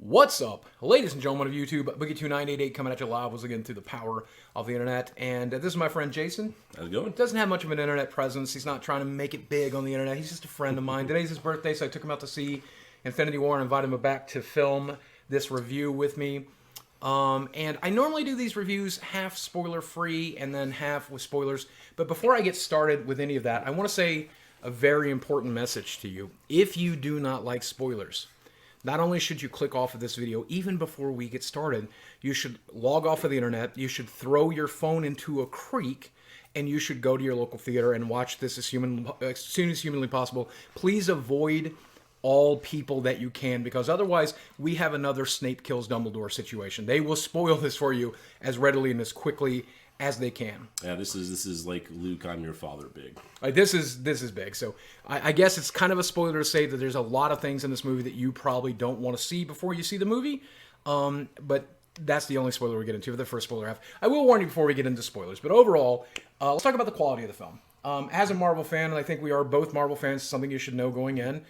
What's up, ladies and gentlemen of YouTube? Boogie2988 coming at you live once again through the power of the internet. And this is my friend Jason. How's it going? Doesn't have much of an internet presence. He's not trying to make it big on the internet. He's just a friend of mine. Today's his birthday, so I took him out to see Infinity War and invited him back to film this review with me. And I normally do these reviews half spoiler-free and then half with spoilers. But before I get started with any of that, I want to say a very important message to you. If you do not like spoilers, not only should you click off of this video, even before we get started, you should log off of the internet, you should throw your phone into a creek, and you should go to your local theater and watch this as soon as humanly possible. Please avoid all people that you can, because otherwise we have another Snape kills Dumbledore situation. They will spoil this for you as readily and as quickly as they can. Yeah, this is like Luke, I'm your father big. This is big. So I guess it's kind of a spoiler to say that there's a lot of things in this movie that you probably don't want to see before you see the movie. But that's the only spoiler we get into, the first spoiler half. I will warn you before we get into spoilers. But overall, let's talk about the quality of the film. As a Marvel fan, and I think we are both Marvel fans, something you should know going in.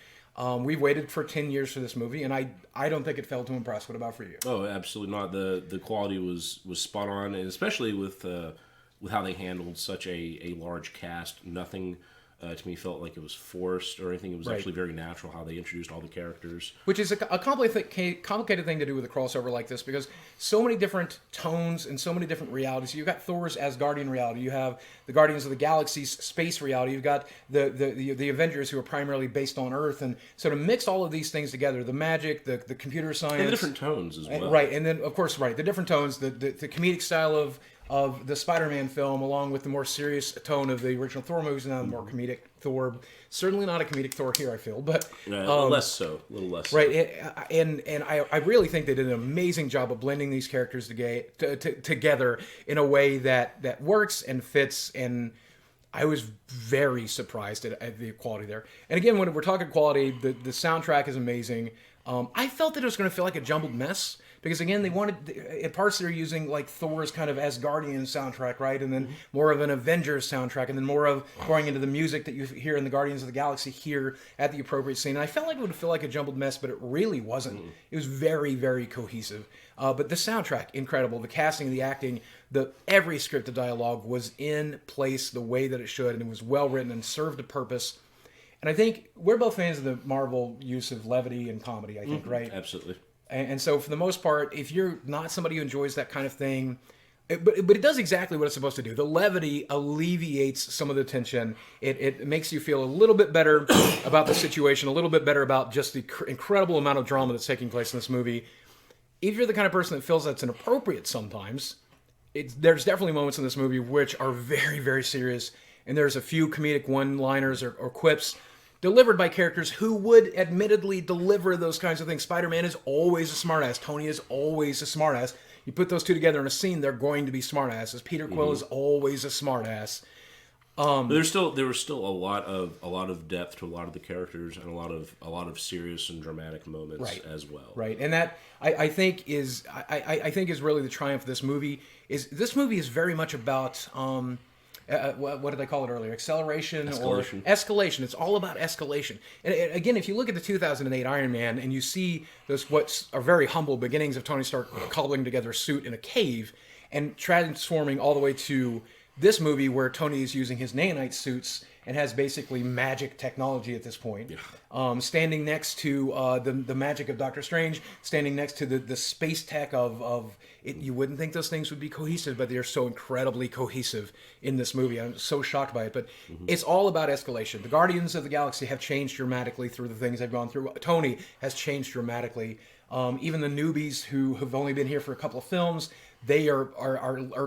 We've waited for 10 years for this movie, and I don't think it failed to impress. What about for you? Oh, absolutely not. The quality was spot on, and especially with how they handled such a large cast. Nothing to me felt like it was forced or anything. It was actually very natural how they introduced all the characters. Which is a complicated thing to do with a crossover like this, because so many different tones and so many different realities. You've got Thor's Asgardian reality. You have the Guardians of the Galaxy's space reality. You've got the Avengers, who are primarily based on Earth. And so to mix all of these things together, the magic, the computer science. And the different tones as well. Right, and then, of course, the different tones, the comedic style of the Spider-Man film, along with the more serious tone of the original Thor movies, and now the more comedic Thor. Certainly not a comedic Thor here, I feel, but a little less so. Right, and I really think they did an amazing job of blending these characters together in a way that works and fits. And I was very surprised at the quality there. And again, when we're talking quality, the soundtrack is amazing. I felt that it was going to feel like a jumbled mess, because again, they wanted, at parts they're using like Thor's kind of Asgardian soundtrack, right? And then more of an Avengers soundtrack, and then more of going into the music that you hear in the Guardians of the Galaxy here at the appropriate scene. And I felt like it would feel like a jumbled mess, but it really wasn't. It was very, very cohesive. But the soundtrack, incredible. The casting, the acting, every scripted dialogue was in place the way that it should, and it was well written and served a purpose. And I think we're both fans of the Marvel use of levity and comedy, I think, right? Absolutely. And so for the most part, if you're not somebody who enjoys that kind of thing, but it does exactly what it's supposed to do. The levity alleviates some of the tension. It makes you feel a little bit better about the situation, a little bit better about just the incredible amount of drama that's taking place in this movie. If you're the kind of person that feels that's inappropriate sometimes, there's definitely moments in this movie which are very, very serious. And there's a few comedic one-liners or quips delivered by characters who would admittedly deliver those kinds of things. Spider-Man is always a smartass. Tony is always a smartass. You put those two together in a scene, they're going to be smartasses. Peter Quill is always a smartass. But there was still a lot of depth to a lot of the characters, and a lot of serious and dramatic moments as well. Right, and that I think is really the triumph of this movie. This movie is very much about what did I call it earlier? Escalation. Or escalation. It's all about escalation. And again, if you look at the 2008 Iron Man and you see those what are very humble beginnings of Tony Stark cobbling together a suit in a cave and transforming all the way to this movie where Tony is using his nanite suits and has basically magic technology at this point. Yeah. Standing next to the magic of Doctor Strange, standing next to the space tech of it. You wouldn't think those things would be cohesive, but they are so incredibly cohesive in this movie. I'm so shocked by it, but it's all about escalation. The Guardians of the Galaxy have changed dramatically through the things they've gone through. Tony has changed dramatically. Even the newbies who have only been here for a couple of films, they are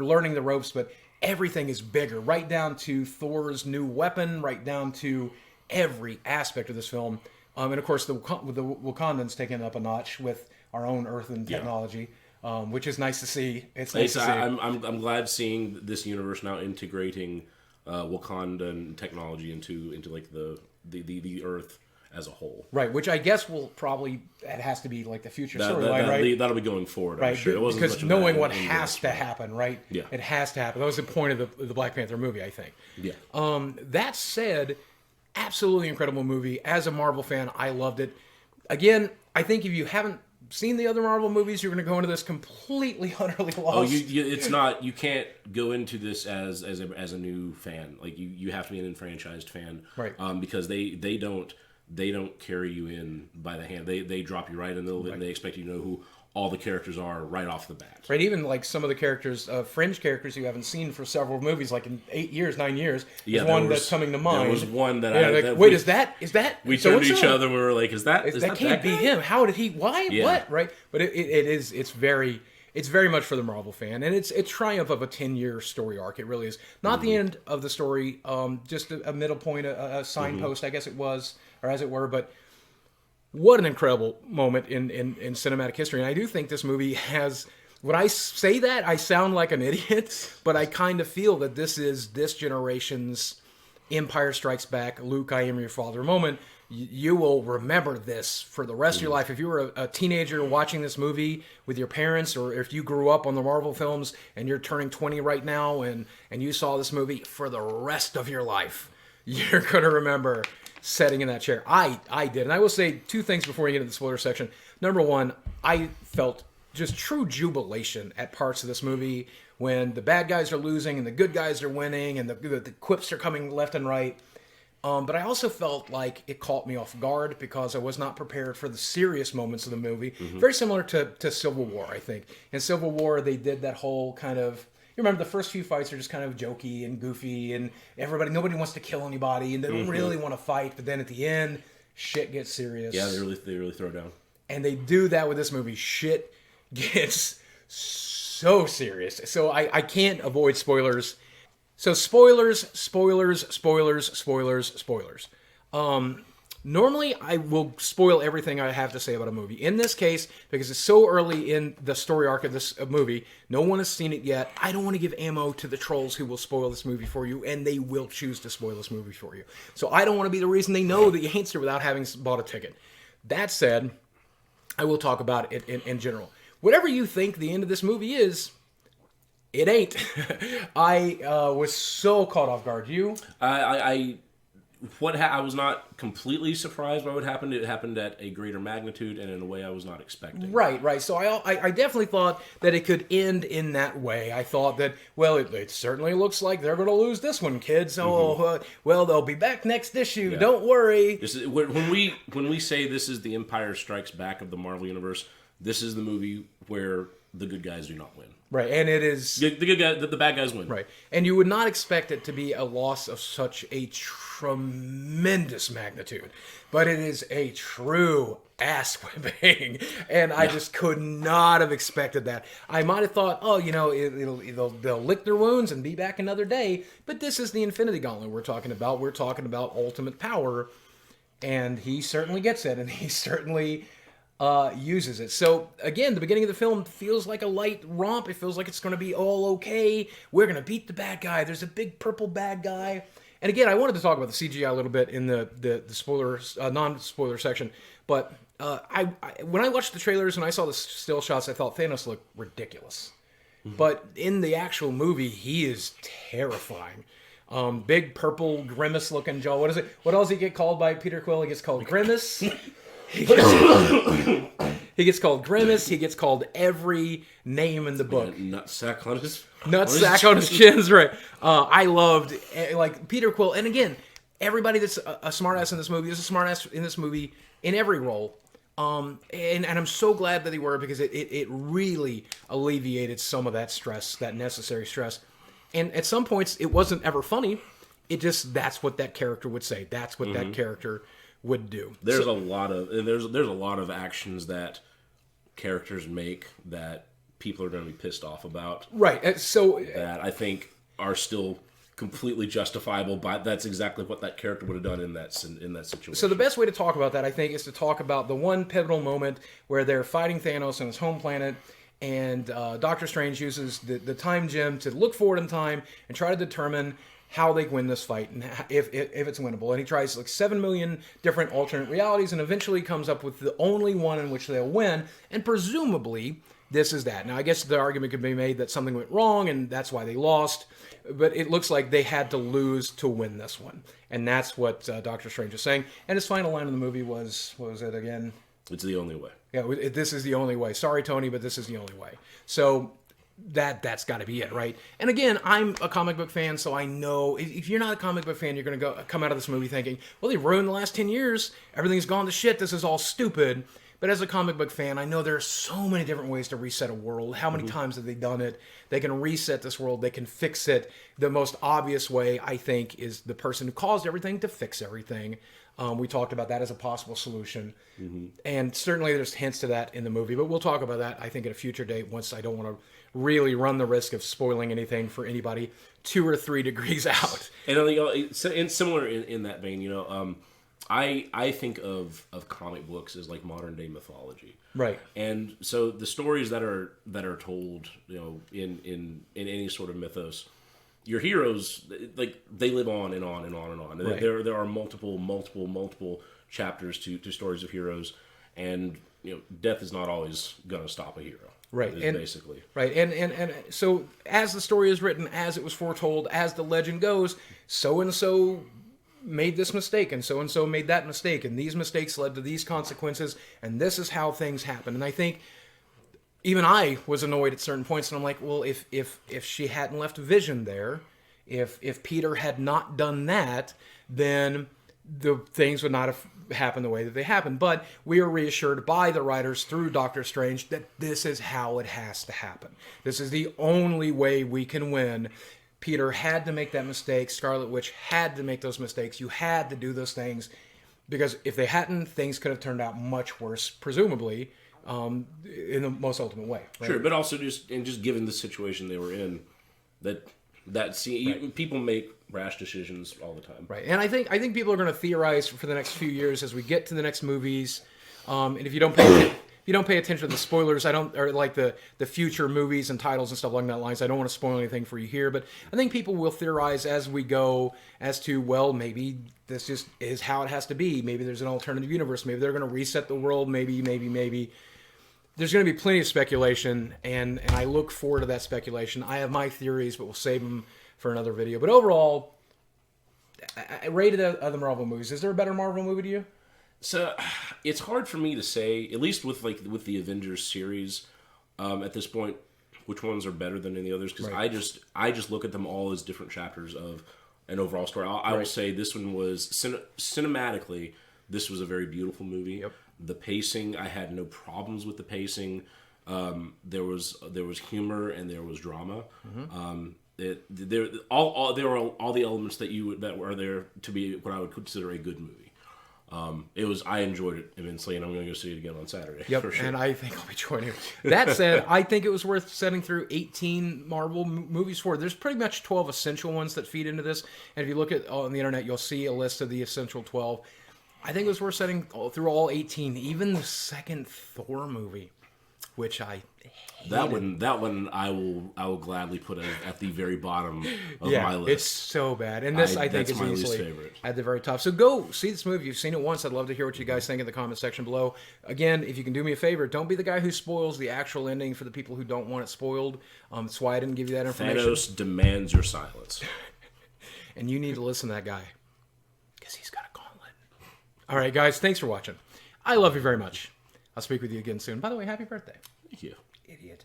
learning the ropes, but everything is bigger, right down to Thor's new weapon, right down to every aspect of this film. And of course, the Wakandans taking it up a notch with our own earthen technology, which is nice to see. It's nice to see. I'm glad seeing this universe now integrating Wakandan technology into like the Earth as a whole. Right, which I guess it has to be like the future storyline, right? That'll be going forward, right? I'm sure. It wasn't because knowing what has to happen, right? Yeah. It has to happen. That was the point of the Black Panther movie, I think. Yeah. That said, absolutely incredible movie. As a Marvel fan, I loved it. Again, I think if you haven't seen the other Marvel movies, you're going to go into this completely, utterly lost. Oh, it's not. You can't go into this as a new fan. Like you have to be an enfranchised fan, right? Because they don't carry you in by the hand. They drop you right in the middle, and they expect you to know who all the characters are right off the bat. Right, even like some of the characters, fringe characters you haven't seen for several movies, like in 8 years, 9 years. Yeah, one that's coming to mind. There was one that wait, is that? We turned to each other and we were like, is that that can't be him? How did he? Why? Yeah. What? Right? But it is. It's very much for the Marvel fan, and it's a triumph of a 10-year story arc. It really is not the end of the story, just a middle point, a signpost, I guess it was, or as it were, but. What an incredible moment in cinematic history. And I do think this movie has... When I say that, I sound like an idiot, but I kind of feel that this is this generation's Empire Strikes Back, Luke, I am your father moment. You will remember this for the rest of your life. If you were a teenager watching this movie with your parents, or if you grew up on the Marvel films and you're turning 20 right now and you saw this movie, for the rest of your life, you're going to remember... setting in that chair. I did. And I will say two things before we get into the spoiler section. Number one, I felt just true jubilation at parts of this movie when the bad guys are losing and the good guys are winning and the quips are coming left and right. But I also felt like it caught me off guard because I was not prepared for the serious moments of the movie. Mm-hmm. Very similar to Civil War, I think. In Civil War, they did that whole kind of... You remember the first few fights are just kind of jokey and goofy, and nobody wants to kill anybody, and they don't really want to fight. But then at the end, shit gets serious. Yeah, they really throw down. And they do that with this movie. Shit gets so serious. So I can't avoid spoilers. So spoilers. Normally, I will spoil everything I have to say about a movie. In this case, because it's so early in the story arc of this movie, no one has seen it yet. I don't want to give ammo to the trolls who will spoil this movie for you, and they will choose to spoil this movie for you. So I don't want to be the reason they know that you ain't here without having bought a ticket. That said, I will talk about it in general. Whatever you think the end of this movie is, it ain't. I was so caught off guard. You? I was not completely surprised by what happened. It happened at a greater magnitude and in a way I was not expecting. Right. So I definitely thought that it could end in that way. I thought that, well, it certainly looks like they're going to lose this one, kids. Oh, well, they'll be back next issue. Yeah. Don't worry. When we say this is the Empire Strikes Back of the Marvel Universe, this is the movie where the good guys do not win. Right, and it is... The good guy, the bad guys win. Right, and you would not expect it to be a loss of such a tremendous magnitude, but it is a true ass-whipping, and I just could not have expected that. I might have thought, they'll lick their wounds and be back another day, but this is the Infinity Gauntlet we're talking about. We're talking about ultimate power, and he certainly gets it, and he certainly... uses it. So, again, the beginning of the film feels like a light romp. It feels like it's going to be all okay. We're going to beat the bad guy. There's a big purple bad guy. And again, I wanted to talk about the CGI a little bit in the spoilers, non-spoiler section. But when I watched the trailers and I saw the still shots, I thought Thanos looked ridiculous. Mm-hmm. But in the actual movie, he is terrifying. Big purple grimace-looking jaw. What is it? What else he get called by Peter Quill? He gets called Grimace. He gets called Grimace. He gets called every name in the book. Nutsack on his chins, right. I loved, Peter Quill. And again, everybody that's a smartass in this movie is a smartass in this movie in every role. And I'm so glad that they were, because it really alleviated some of that stress, that necessary stress. And at some points, it wasn't ever funny. It just, that's what that character would say. That's what that character would do. There's a lot of actions that characters make that people are going to be pissed off about. Right. So that I think are still completely justifiable, but that's exactly what that character would have done in that situation. So the best way to talk about that, I think, is to talk about the one pivotal moment where they're fighting Thanos on his home planet, and Doctor Strange uses the time gem to look forward in time and try to determine how they win this fight and if it's winnable. And he tries 7 million different alternate realities and eventually comes up with the only one in which they'll win. And presumably, this is that. Now, I guess the argument could be made that something went wrong and that's why they lost. But it looks like they had to lose to win this one. And that's what Doctor Strange is saying. And his final line in the movie was, what was it again? It's the only way. Yeah, this is the only way. Sorry, Tony, but this is the only way. So that's got to be it, right? And again, I'm a comic book fan, so I know if you're not a comic book fan, you're going to come out of this movie thinking, well, they ruined the last 10 years. Everything's gone to shit. This is all stupid. But as a comic book fan, I know there are so many different ways to reset a world. How many times have they done it? They can reset this world. They can fix it. The most obvious way, I think, is the person who caused everything to fix everything. We talked about that as a possible solution. And certainly there's hints to that in the movie. But we'll talk about that, I think, at a future date once I don't want to really run the risk of spoiling anything for anybody 2 or 3 degrees out. And similar in that vein, I think of comic books as like modern day mythology, right? And so the stories that are told, in any sort of mythos, your heroes, like, they live on and on and on and on. Right. There are multiple chapters to stories of heroes, and death is not always going to stop a hero. Right, and basically right, and so as the story is written, as it was foretold, as the legend goes, so and so made this mistake, and so made that mistake, and these mistakes led to these consequences, and this is how things happen. And I think even I was annoyed at certain points, and I'm like, well, if she hadn't left Vision there, if Peter had not done that, then the things would not have happened the way that they happened. But we are reassured by the writers through Doctor Strange that this is how it has to happen. This is the only way we can win. Peter had to make that mistake. Scarlet Witch had to make those mistakes. You had to do those things, because if they hadn't, things could have turned out much worse, presumably, in the most ultimate way. Right? Sure, but also just given the situation they were in, people make rash decisions all the time. Right, and I think people are going to theorize for the next few years as we get to the next movies. And if you don't pay attention to the spoilers, or like the future movies and titles and stuff along that lines, I don't want to spoil anything for you here, but I think people will theorize as we go as to, well, maybe this just is how it has to be. Maybe there's an alternative universe. Maybe they're going to reset the world. Maybe. There's going to be plenty of speculation, and I look forward to that speculation. I have my theories, but we'll save them for another video. But overall, I rated other Marvel movies. Is there a better Marvel movie to you? So it's hard for me to say, at least with the Avengers series, at this point, which ones are better than any others, because right. I just look at them all as different chapters of an overall story. I will say this one was cinematically, this was a very beautiful movie. Yep. The pacing, I had no problems with the pacing. There was humor and there was drama. Mm-hmm. There were all the elements that were there to be what I would consider a good movie. I enjoyed it immensely, and I'm going to go see it again on Saturday. Yep, for sure. And I think I'll be joining you. That said, I think it was worth setting through 18 Marvel movies for. There's pretty much 12 essential ones that feed into this, and if you look at on the internet, you'll see a list of the essential 12. I think it was worth setting through all 18, even the second Thor movie, which I hated. That one I will gladly put at the very bottom of my list. It's so bad. And this I think is easily at the very top. So go see this movie. If you've seen it once, I'd love to hear what you guys think in the comment section below. Again, if you can do me a favor, don't be the guy who spoils the actual ending for the people who don't want it spoiled. That's why I didn't give you that information. Thanos demands your silence. And you need to listen to that guy, because he's got a gauntlet. All right, guys, thanks for watching. I love you very much. I'll speak with you again soon. By the way, happy birthday. Thank you. Idiot.